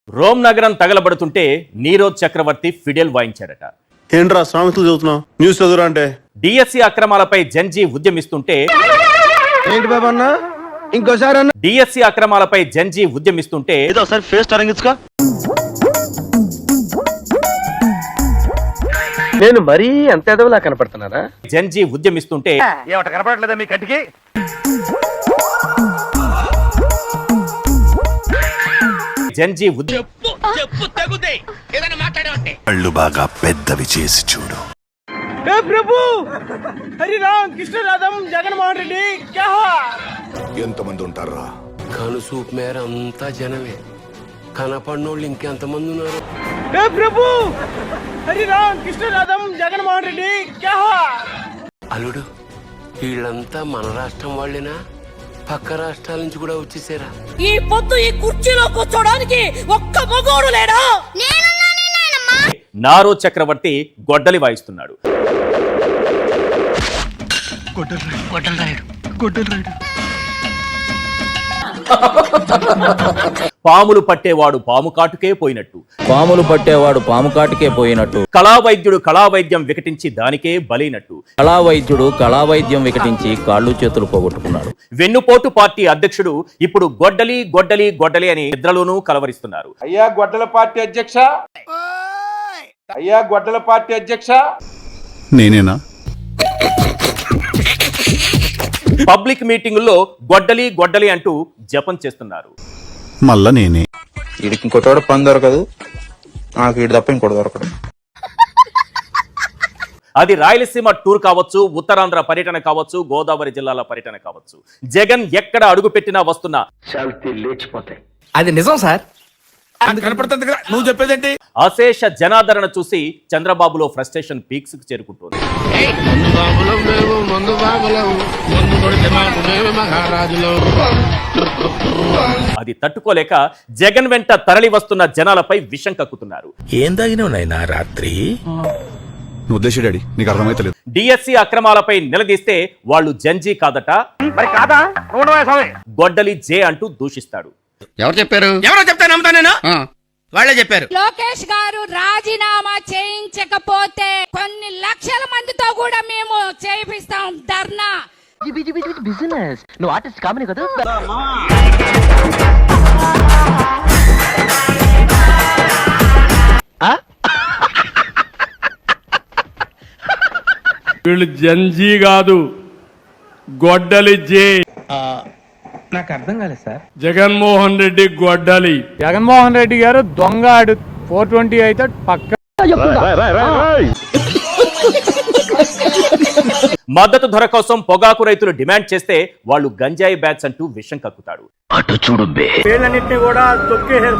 Rome నగరం తగలబడుతుంటే నీరజ్ చక్రవర్తి Fidel వాయించాడట. ఏంట్రా సామెతలు చదువుతున్నావు? న్యూస్ చదువురా అంటే. డిఎస్సి అక్రమాలపై జంజీ ఉద్యమిస్తుంటే ఏంటి బాబా అన్న ఇంకోసారి అన్న డిఎస్సి అక్రమాలపై జంజీ ఉద్యమిస్తుంటే నేను మరీ అంత ఎదవలా కనపడుతున్నారా? జంజీ ఉద్యమిస్తుంటే ఏమట కనపడట్లేదా మీ కంటికి? జంజీ కళ్ళు బాగా పెద్దవి చేసి చూడు. ప్రభు హరి రామ్ కృష్ణ రాధం జగన్మోహన్ రెడ్డి క్యా హువా? ఎంతమంది ఉంటారా? కను సూప్ మేర అంతా జనమే, కనపడినోళ్ళు ఇంకెంతమంది ఉన్నారు? ప్రభు హరి రామ్ కృష్ణ రాధం జగన్మోహన్ రెడ్డి క్యా హువా? అల్లుడు, వీళ్ళంతా మన రాష్ట్రం వాళ్ళేనా? పక్క రాష్ట్రాల నుంచి కూడా వచ్చేసారా? ఈ పొద్దు ఈ కుర్చీలో కూర్చోడానికి ఒక్క మగోడు లేడా? నారో చక్రవర్తి గొడ్డలి వాయిస్తున్నాడు. పాములు పట్టేవాడు పాము కాటుకే పోయినట్టు, పాములు పట్టేవాడు పాము కాటుకే పోయినట్టు, కళావైద్యుడు కళావైద్యం వికటించి దానికే బలైనట్టు, కళావైద్యుడు కళావైద్యం వికటించి కాళ్ళు చేతులు పోగొట్టుకున్నాడు. వెన్నుపోటు పార్టీ అధ్యక్షుడు ఇప్పుడు గొడ్డలి గొడ్డలి గొడ్డలి అని నిద్రలోనూ కలవరిస్తున్నారు. అయ్యా గొడ్డల పార్టీ అధ్యక్ష, అయ్యా గొడ్డల పార్టీ అధ్యక్ష. నేనేనా? పబ్లిక్ మీటింగుల్లో గొడ్డలి గొడ్డలి అంటూ జపం చేస్తున్నారు. మళ్ళా నేనే. వీడికి ఇంకోటి పని దొరకదు, నాకు వీడి తప్ప ఇంకోటి దొరకదు. అది రాయలసీమ టూర్ కావచ్చు, ఉత్తరాంధ్ర పర్యటన కావచ్చు, గోదావరి జిల్లాల పర్యటన కావచ్చు, జగన్ ఎక్కడ అడుగు పెట్టినా వస్తున్న లేచిపోతాయి. అది నిజం సార్. కనపడుతుంది కదా, నువ్వు చెప్పేదేంటి? అశేష జనాదరణ చూసి చంద్రబాబులో ఫ్రస్ట్రేషన్ పీక్స్ కు చేరుకుంటోంది. అది తట్టుకోలేక జగన్ వెంట తరలి వస్తున్న జనాలపై విషం కక్కుతున్నారు. ఏం తాగినావు నాయనా రాత్రి? నువ్వు ఉద్దేశం డాడీ, నీకు అర్థమైతలేదు. డిఎస్సి అక్రమాలపై నిలదీస్తే వాళ్ళు జంజీ కాదట, మరి కాదా? గొడ్డలి జే అంటూ దూషిస్తాడు. ఎవరు చెప్పారు? ఎవరో చెప్తా నమ్ముతా నేను. వాళ్ళే చెప్పారు. లోకేష్ గారు రాజీనామా చేయించకపోతే కొన్ని లక్షల మందితో కూడా మేము చేయిస్తాం ధర్నా. బిజినెస్ నువ్వు ఆర్టిస్ట్ కామని కదా. వీళ్ళు జంజీ కాదు, గొడ్డలి జే. నాకు అర్థం కాలేదు సార్. జగన్మోహన్ రెడ్డి గొడ్డలి. జగన్మోహన్ రెడ్డి గారు దొంగ. 420 అయితే పక్క. మద్దతు ధర కోసం పొగాకు రైతులు డిమాండ్ చేస్తే వాళ్ళు గంజాయి బ్యాచ్ అంటూ విషం కక్కుతాడు. అటు చూడు బే. పేర్లన్నింటినీ కూడా తొక్కేశారు.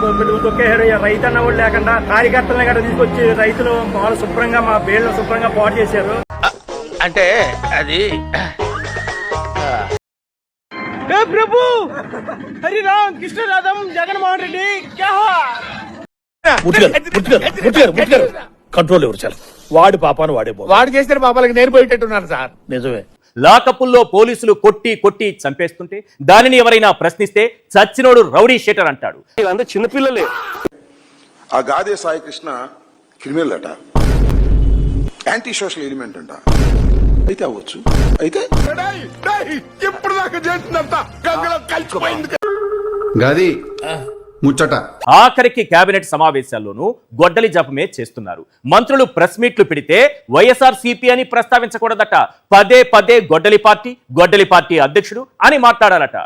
రైతన్న కూడా లేకుండా కార్యకర్తలను కూడా తీసుకొచ్చి రైతులు వాళ్ళు శుభ్రంగా మా పేర్లు శుభ్రంగా పాటు చేశారు. అంటే అది ప్రభు హరి రామ్ కృష్ణ రాధం జగన్మోహన్ రెడ్డి క్యా హువా? కంట్రోల్ ఎవరు చాలు. వాడి పాపాను వాడే వాడు చేసిన పాపాలకి నేను పోయేటట్టున్నాను సార్. నిజమే. లాకపుల్లో పోలీసులు కొట్టి కొట్టి చంపేస్తుంటే దానిని ఎవరైనా ప్రశ్నిస్తే చచ్చినోడు రౌడీ షీటర్ అంటాడు. వీళ్ళంతా చిన్నపిల్లలే. ఆ గాదే సాయి కృష్ణ క్రిమినల్ అట, యాంటీ సోషల్ ఎలిమెంట్ అంట. అయితే అవ్వచ్చు. అయితే ఇప్పుడు దాకా చేసినంత గంగలో కలిసిపోయింది. గది ముచ్చట. ఆఖరికి కేబినెట్ సమావేశాల్లోనూ గొడ్డలి జపమే చేస్తున్నారు. మంత్రులు ప్రెస్ మీట్లు పెడితే వైఎస్ఆర్ సిపి అని ప్రస్తావించకూడదట. పదే పదే గొడ్డలి పార్టీ అధ్యక్షుడు అని మాట్లాడాలట.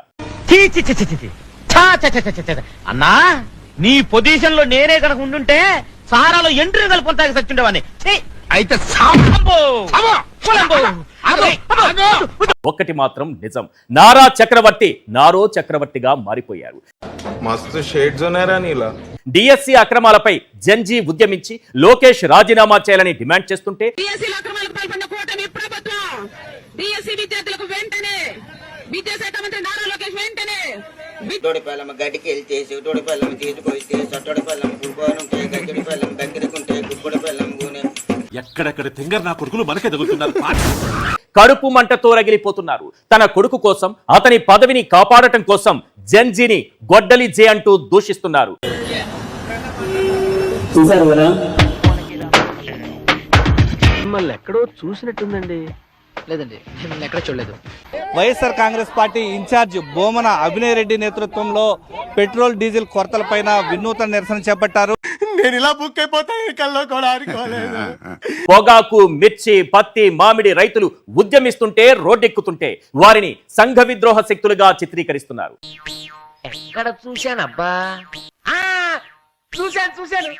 అన్నా నీ పొజిషన్ లో నేనే కనుక ఉండుంటే సారాలో ఎంట్రీ కలుపుతాకి సచ్చుండేవాడిని. అయితే ఒక్కటి మాత్రం నిజం, నారో చక్రవర్తిగా మారిపోయారు. మస్తు షేడ్స్ ఉన్నారా నీలా. డిఎస్సి అక్రమాలపై జంజీ ఉద్యమించి లోకేష్ రాజీనామా చేయాలని డిమాండ్ చేస్తుంటే ఎక్కడెక్కడ తింగర్ నా కొడుకులు మనకే తగులుతున్నారు. కడుపు మంటతో రగిలిపోతున్నారు. తన కొడుకు కోసం, అతని పదవిని కాపాడటం కోసం జంజీని గొడ్డలి జే అంటూ దూషిస్తున్నారు. మిమ్మల్ని ఎక్కడో చూసినట్టుందండి. లేదండి, నేను ఎక్కడ చూడలేదు. వైఎస్ఆర్ కాంగ్రెస్ పార్టీ ఇన్ఛార్జ్ బోమన అభినయ్ రెడ్డి నేతృత్వంలో పెట్రోల్ డీజిల్ కొరతలపైన వినూత్న నిరసన చేపట్టారు. నేను ఇలా బుక్ అయిపోతాను కల్లో కూడా అనుకోలేదు. పొగాకు, మిర్చి, పత్తి, మామిడి రైతులు ఉద్యమిస్తుంటే రోడ్డెక్కుతుంటే వారిని సంఘ విద్రోహ శక్తులుగా చిత్రీకరిస్తున్నారు. ఎక్కడ చూశానబ్బా? చూశాను.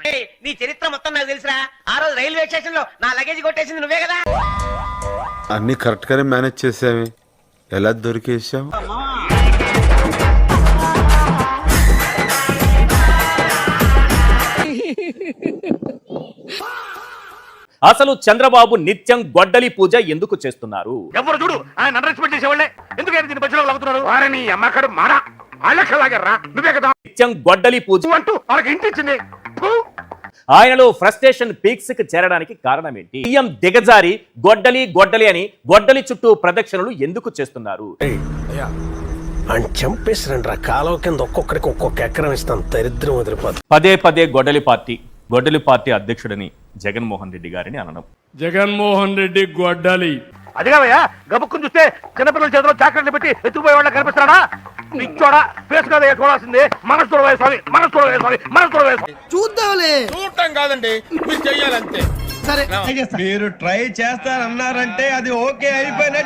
నీ చరిత్ర మొత్తం నాకు తెలుసురా. ఆ రోజు రైల్వే స్టేషన్ లో నా లగేజ్ కొట్టేసింది నువ్వే కదా. అన్ని కరెక్ట్ గానే మేనేజ్ చేసామే, ఎలా దొరికేసాం? అసలు చంద్రబాబు నిత్యం గొడ్డలి పూజ ఎందుకు చేస్తున్నారు? ఎవరు చూడు ఆయన రెస్పెక్ట్ చేసేవాళ్ళే ఎందుకైనా దీని బస్సులో లాగుతున్నారు. వారిని అమ్మకడు మారా ఆళ్ళలాగారా నువ్వే కదా నిత్యం గొడ్డలి పూజ అంటూ వాళ్ళకి ఇంటి ఇచ్చింది. ఆయనలో ఫ్రస్ట్రేషన్ పీక్స్ కి చేరడానికి కారణం ఏంటి? సీఎం దిగజారి గొడ్డలి అని గొడ్డలి చుట్టూ ప్రదక్షిణలు ఎందుకు చేస్తున్నారు? చంపేసిరండి రా. కాలువ కింద ఒక్కొక్కడికి ఒక్కొక్క ఎకరం ఇస్తాను, దరిద్రం వదిలిపోతుంది. పదే గొడ్డలి పార్టీ అధ్యక్షుడని జగన్మోహన్ రెడ్డి గారిని అనడం. జగన్మోహన్ రెడ్డి గొడ్డలి. అదిగావయ్యా గబుక్కుని చూస్తే చిన్నపిల్లల చేతిలో చాకరీలు పెట్టి ఎత్తుకుపోయే వాళ్ళ కనిపిస్తాడా? పిచ్చోడా ఫేస్ కదా చూడాల్సింది. మనసు చూడవే స్వామి. చూద్దాంలే. చూడటం కాదండి, మీరు చెయ్యాలంతే. మీరు ట్రై చేస్తారన్నారంటే అది ఓకే అయిపోయిన